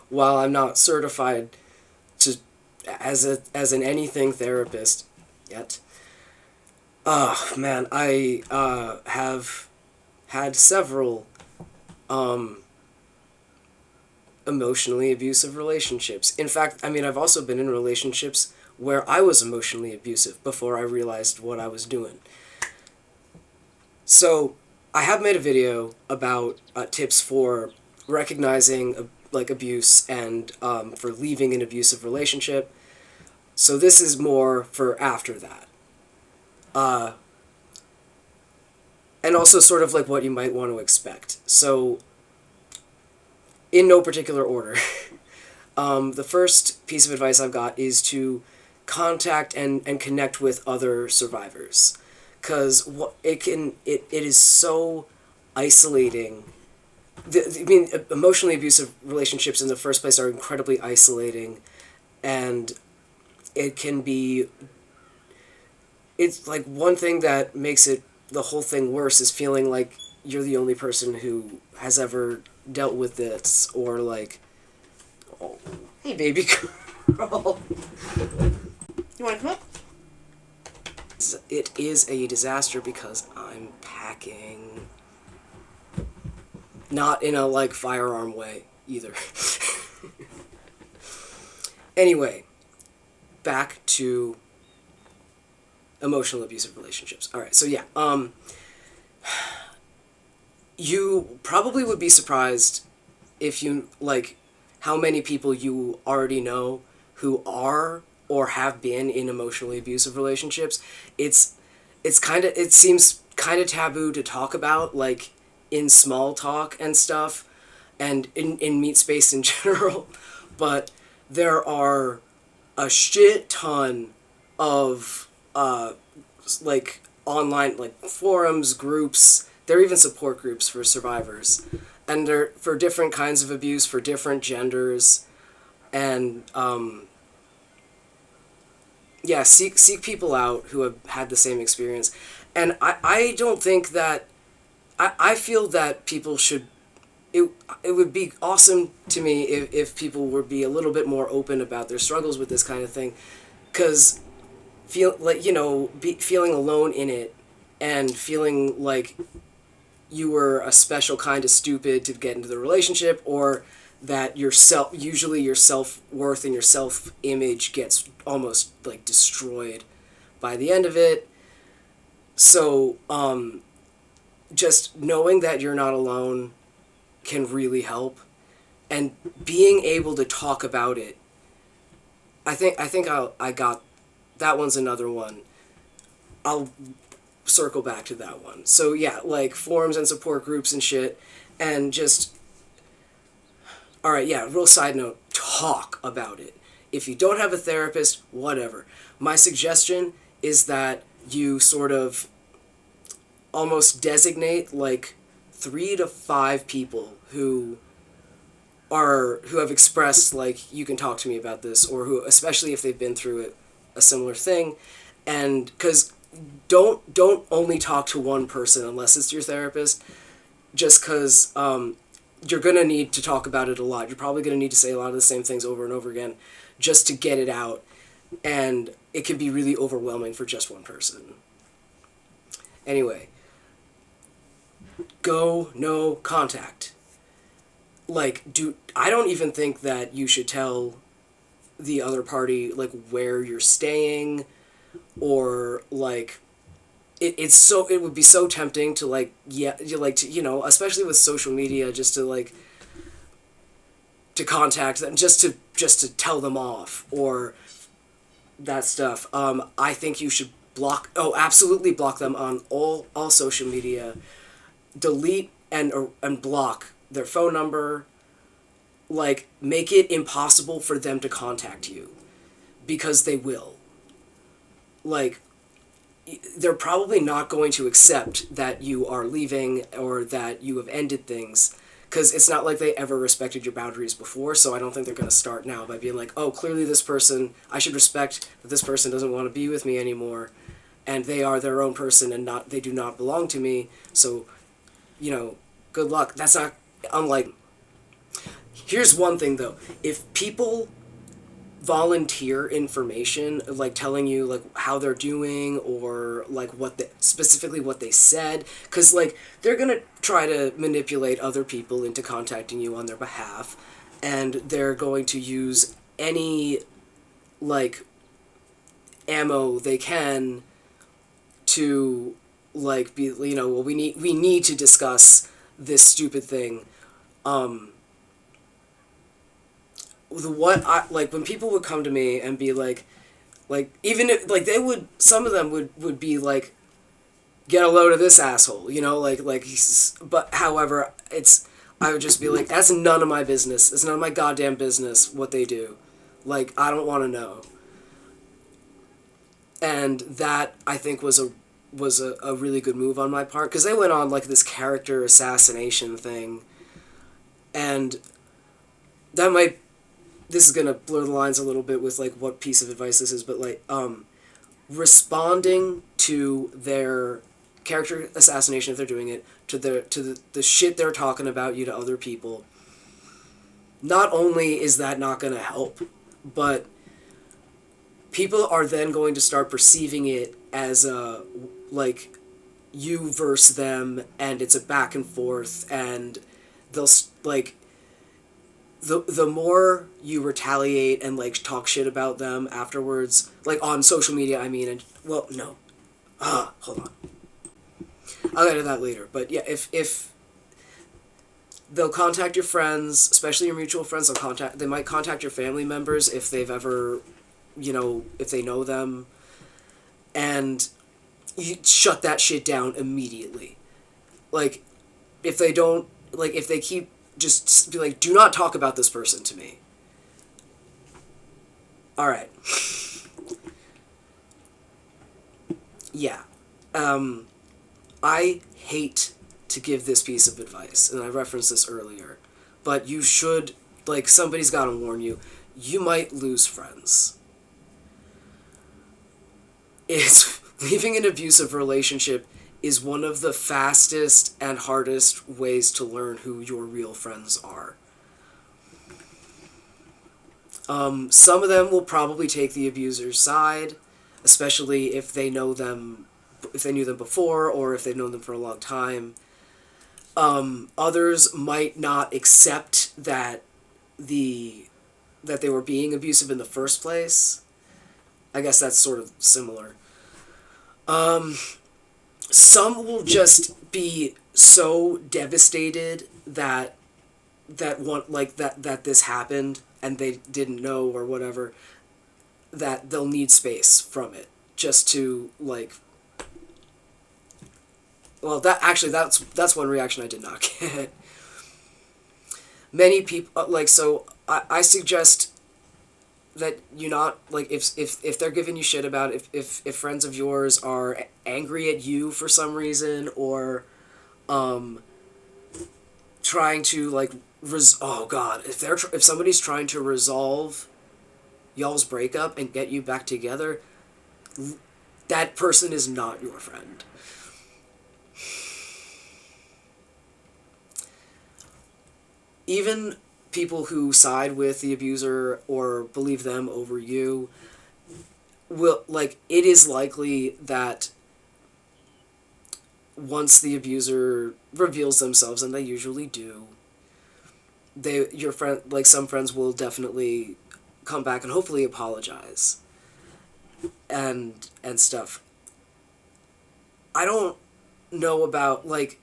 while I'm not certified to as an anything therapist yet. Oh man, I have had several um, emotionally abusive relationships. In fact, I mean, I've also been in relationships where I was emotionally abusive before I realized what I was doing. So, I have made a video about tips for recognizing like abuse and for leaving an abusive relationship. So this is more for after that. Uh, and also sort of like what you might want to expect. So, in no particular order. The first piece of advice I've got is to contact and connect with other survivors, because it is so isolating. I mean, emotionally abusive relationships in the first place are incredibly isolating, and it can be. It's like one thing that makes it the whole thing worse is feeling like you're the only person who has ever dealt with this, or like, oh, hey baby girl. You want to come up? It is a disaster because I'm packing. Not in a, like, firearm way, either. Anyway, back to emotional abusive relationships. Alright, so yeah, you probably would be surprised if you, like, how many people you already know who are or have been in emotionally abusive relationships. It seems kind of taboo to talk about, like, in small talk and stuff, and in meat space in general, but there are a shit ton of like online, like, forums, groups. There are even support groups for survivors, and they're for different kinds of abuse for different genders, and yeah, seek people out who have had the same experience. And I don't think that I feel that people should. It would be awesome to me if people would be a little bit more open about their struggles with this kind of thing, because feeling alone in it and feeling like you were a special kind of stupid to get into the relationship, or that usually your self-worth and your self-image gets almost like destroyed by the end of it. So just knowing that you're not alone can really help, and being able to talk about it. I got that one's another one. I'll circle back to that one. So yeah, like forums and support groups and shit, and just, all right, yeah, real side note, talk about it. If you don't have a therapist, whatever. My suggestion is that you sort of almost designate like 3 to 5 people who have expressed, like, you can talk to me about this, or who, especially if they've been through it, a similar thing. And because don't only talk to one person unless it's your therapist, just because you're going to need to talk about it a lot. You're probably going to need to say a lot of the same things over and over again just to get it out, and it can be really overwhelming for just one person. Anyway, go no contact. Like, I don't even think that you should tell the other party, like, where you're staying, or like, it would be so tempting to, like, yeah, you like to, especially with social media, just to, like, to contact them, just to tell them off, or that stuff. I think you should absolutely block them on all social media. Delete and block their phone number. Like, make it impossible for them to contact you, because they will. Like, they're probably not going to accept that you are leaving or that you have ended things, because it's not like they ever respected your boundaries before. So I don't think they're going to start now by being like, oh, clearly this person, I should respect that this person doesn't want to be with me anymore, and they are their own person, and they do not belong to me. So, good luck. That's not unlike. Here's one thing though: if people volunteer information, like telling you like how they're doing or like specifically what they said, because like they're gonna try to manipulate other people into contacting you on their behalf, and they're going to use any like ammo they can to like be, you know, well, we need to discuss this stupid thing. What I like when people would come to me and be like even if like they would, some of them would be like, get a load of this asshole, you know, but however, it's, I would just be like, that's none of my business. It's none of my goddamn business what they do. Like, I don't want to know. And that, I think, was a really good move on my part, because they went on like this character assassination thing, and that might, this is gonna blur the lines a little bit with like what piece of advice this is, but like responding to their character assassination, if they're doing it, to the shit they're talking about you to other people. Not only is that not gonna help, but people are then going to start perceiving it as a like you versus them, and it's a back and forth, and they'll like the more you retaliate and like talk shit about them afterwards, like on social media, I mean, and well, no, hold on, I'll get to that later. But yeah, if they'll contact your friends, especially your mutual friends, they might contact your family members if they've ever, you know, if they know them, and you shut that shit down immediately. Like, if they don't, like, if they keep, just be like, do not talk about this person to me. Alright. Yeah. I hate to give this piece of advice, and I referenced this earlier, but you should, like, somebody's gotta warn you, you might lose friends. Leaving an abusive relationship is one of the fastest and hardest ways to learn who your real friends are. Some of them will probably take the abuser's side, especially if they know them, if they knew them before, or if they've known them for a long time. Others might not accept that they were being abusive in the first place. I guess that's sort of similar. Some will just be so devastated that this happened and they didn't know or whatever, that they'll need space from it just to like. Well, that's one reaction I did not get. Many people I suggest that you not, like, if they're giving you shit about it, if friends of yours are angry at you for some reason, or trying to like oh god, if somebody's trying to resolve y'all's breakup and get you back together, that person is not your friend. Even people who side with the abuser or believe them over you will, like, it is likely that once the abuser reveals themselves, and they usually do, some friends will definitely come back and hopefully apologize and stuff. I don't know about, like,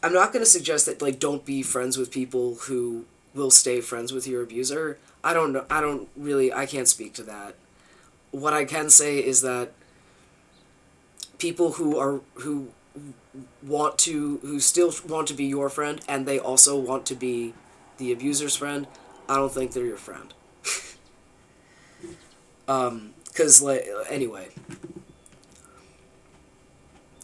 I'm not going to suggest that, like, don't be friends with people who will stay friends with your abuser. I don't know. I can't speak to that. What I can say is that people who still want to be your friend, and they also want to be the abuser's friend, I don't think they're your friend. 'Cause, like, anyway.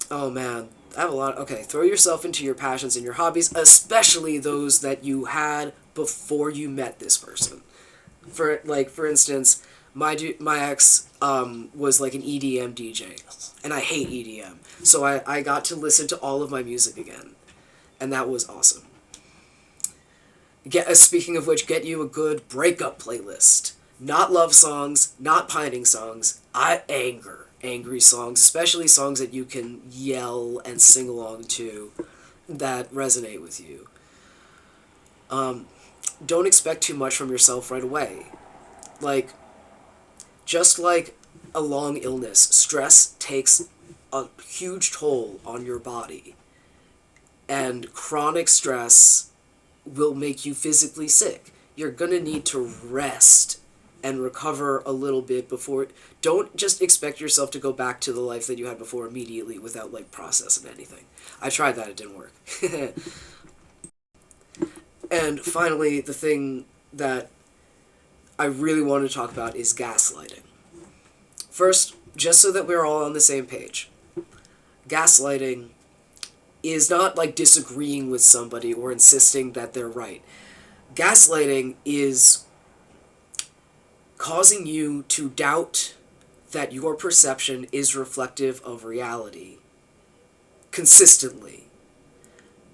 Oh, man. I have a lot. Okay, throw yourself into your passions and your hobbies, especially those that you had before you met this person. For instance, my ex was like an EDM DJ, and I hate EDM. So I got to listen to all of my music again, And that was awesome. Speaking of which, get you a good breakup playlist. Not love songs, not pining songs, angry songs, especially songs that you can yell and sing along to that resonate with you. Don't expect too much from yourself right away. Like, just like a long illness, stress takes a huge toll on your body. And chronic stress will make you physically sick. You're gonna need to rest and recover a little bit before. Don't just expect yourself to go back to the life that you had before immediately without like processing anything. I tried that, it didn't work. And finally, the thing that I really want to talk about is gaslighting. First, just so that we're all on the same page, gaslighting is not like disagreeing with somebody or insisting that they're right. Gaslighting is causing you to doubt that your perception is reflective of reality consistently,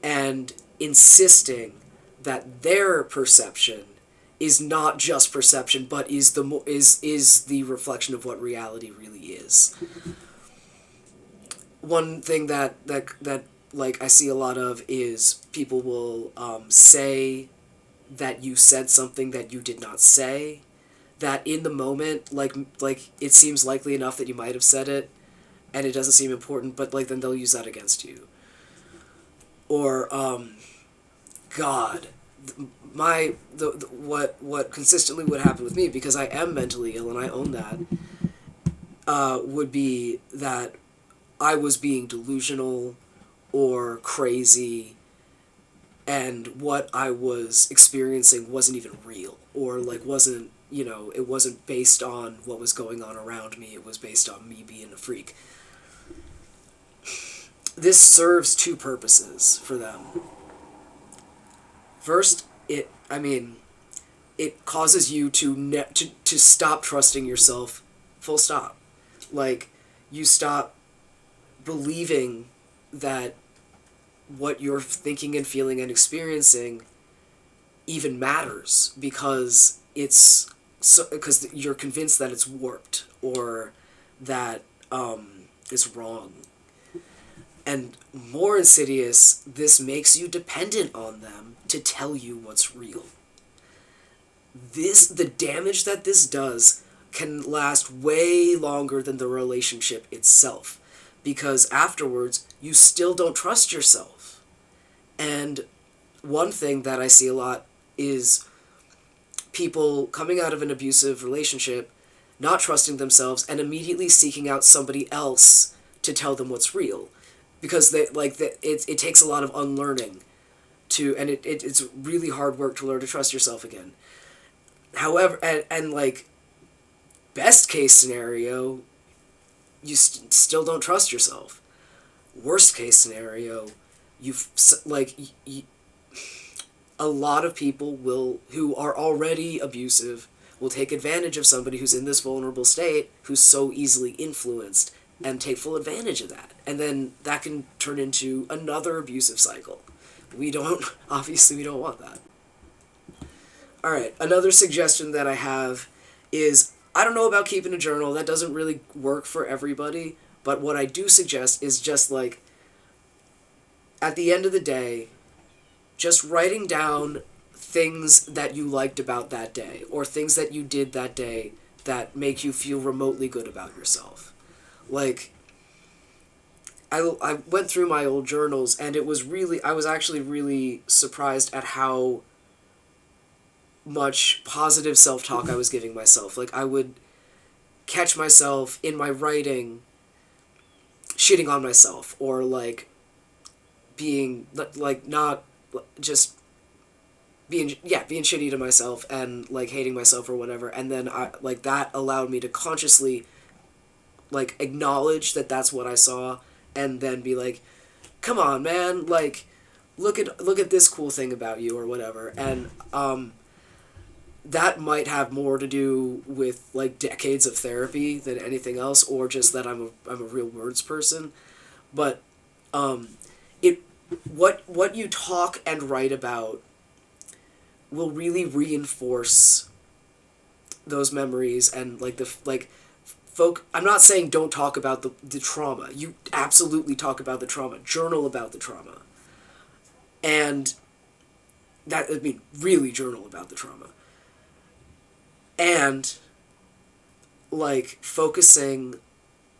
and insisting that their perception is not just perception, but is the reflection of what reality really is. One thing that like I see a lot of is people will say that you said something that you did not say, that in the moment like it seems likely enough that you might have said it and it doesn't seem important, but like then they'll use that against you. Or God, what consistently would happen with me, because I am mentally ill and I own that, would be that I was being delusional or crazy, and what I was experiencing wasn't even real, or like wasn't, it wasn't based on what was going on around me, it was based on me being a freak. This serves two purposes for them. First, it causes you to stop trusting yourself, full stop. Like, you stop believing that what you're thinking and feeling and experiencing even matters, because because you're convinced that it's warped or that it's wrong. And more insidious, this makes you dependent on them to tell you what's real. The damage that this does can last way longer than the relationship itself, because afterwards you still don't trust yourself. And one thing that I see a lot is people coming out of an abusive relationship, not trusting themselves, and immediately seeking out somebody else to tell them what's real, because it takes a lot of unlearning and it's really hard work to learn to trust yourself again. However, and like, best case scenario, you still don't trust yourself. Worst case scenario, a lot of people who are already abusive will take advantage of somebody who's in this vulnerable state, who's so easily influenced, and take full advantage of that. And then that can turn into another abusive cycle. Obviously we don't want that. Alright, another suggestion that I have is, I don't know about keeping a journal, that doesn't really work for everybody, but what I do suggest is just like, at the end of the day, just writing down things that you liked about that day, or things that you did that day that make you feel remotely good about yourself. Like, I went through my old journals, and I was actually really surprised at how much positive self-talk I was giving myself. Like, I would catch myself in my writing shitting on myself, or like being like not just being shitty to myself and like hating myself or whatever, and then that allowed me to consciously like acknowledge that that's what I saw, and then be like, come on, man, like look at this cool thing about you or whatever. And that might have more to do with like decades of therapy than anything else, or just that I'm a real words person. But what you talk and write about will really reinforce those memories and like I'm not saying don't talk about the trauma. You absolutely talk about the trauma. Journal about the trauma. And really journal about the trauma. And like focusing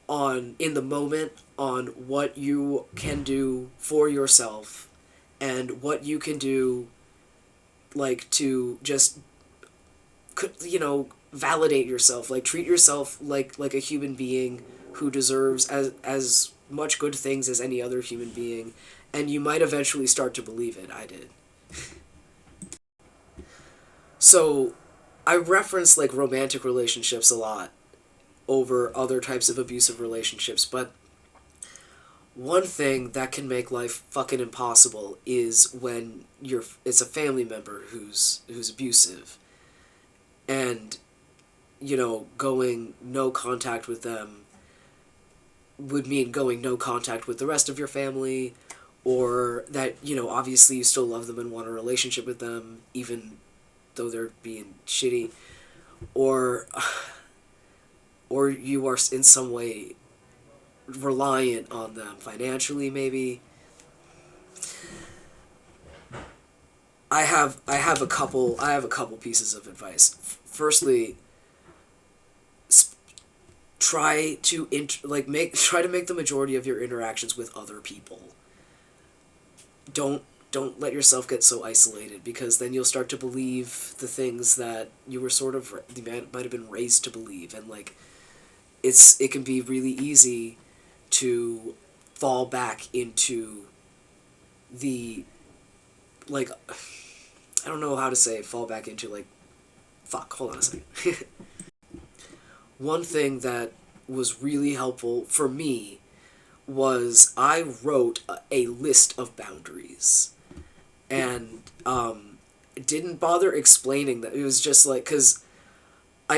on in the moment on what you can do for yourself and what you can do like to just validate yourself, like treat yourself like a human being who deserves as much good things as any other human being, and you might eventually start to believe it. I did. So I reference like romantic relationships a lot over other types of abusive relationships, but one thing that can make life fucking impossible is when it's a family member who's abusive, and going no contact with them would mean going no contact with the rest of your family, or that obviously you still love them and want a relationship with them even though they're being shitty, or you are in some way reliant on them financially, maybe. I have a couple pieces of advice. Firstly, try to make the majority of your interactions with other people. Don't let yourself get so isolated, because then you'll start to believe the things that you were might have been raised to believe, and like it can be really easy to fall back into the like I don't know how to say fall back into like fuck, hold on a second. One thing that was really helpful for me was I wrote a list of boundaries, and didn't bother explaining that. It was just like, because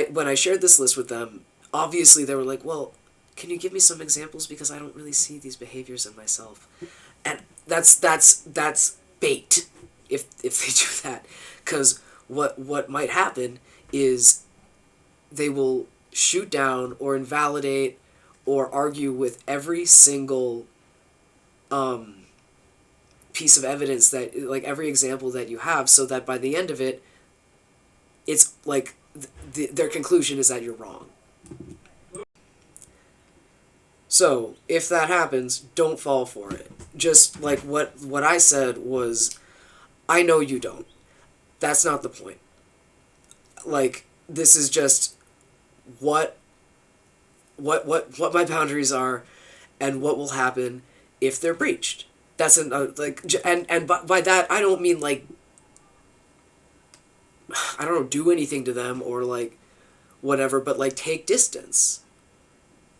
when I shared this list with them, obviously they were like, well, can you give me some examples, because I don't really see these behaviors in myself. And that's bait if they do that, because what might happen is they will shoot down or invalidate or argue with every single piece of evidence, that like every example that you have, so that by the end of it, it's like their conclusion is that you're wrong. So if that happens, don't fall for it. Just like what I said was, I know you don't. That's not the point. Like, this is just what my boundaries are, and what will happen if they're breached. That's and by that I don't mean like, I don't know, do anything to them or like whatever, but like take distance.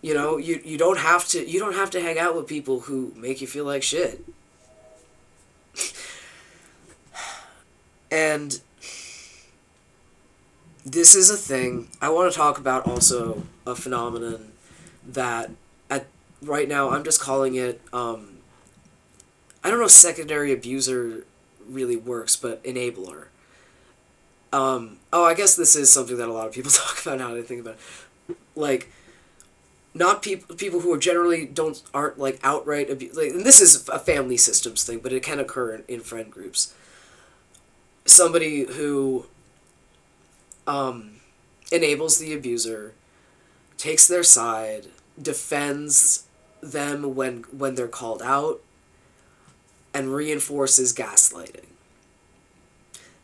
You don't have to hang out with people who make you feel like shit. And this is a thing I want to talk about, also a phenomenon that right now I'm just calling it, I don't know if secondary abuser really works, but enabler. I guess this is something that a lot of people talk about now that I think about it. Like, not people who are generally aren't like outright like, and this is a family systems thing, but it can occur in friend groups. Somebody who enables the abuser, takes their side, defends them when they're called out, and reinforces gaslighting.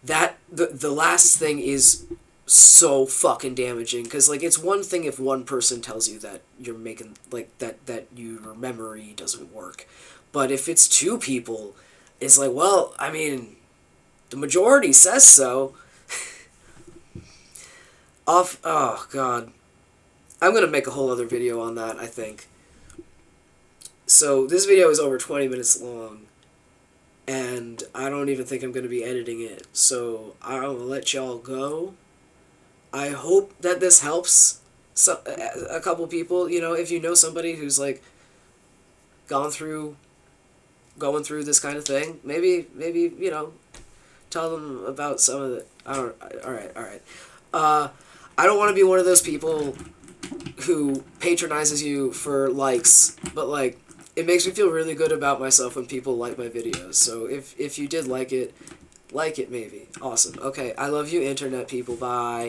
That the last thing is so fucking damaging, because like it's one thing if one person tells you that you're making like that your memory doesn't work, but if it's two people, it's like, well, I mean, the majority says so. Oh god, I'm gonna make a whole other video on that, I think. So this video is over 20 minutes long, and I don't even think I'm gonna be editing it, so I'll let y'all go. I hope that this helps a couple people. If you know somebody who's like gone through going through this kind of thing, maybe you know, tell them about some of the. I don't. All right. I don't want to be one of those people who patronizes you for likes, but like it makes me feel really good about myself when people like my videos. So if you did like it maybe. Awesome. Okay, I love you, internet people. Bye.